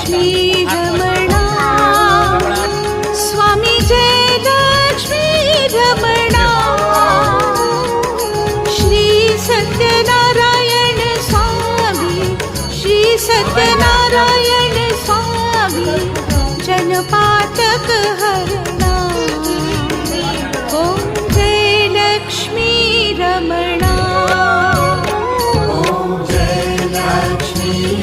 Lakshmi Ramana Swami Jai Lakshmi Ramana Shri Satyanarayan Swami Shri Satyanarayan Swami जनपातक हरणा Om Jai Lakshmi Ramana Om Jai Lakshmi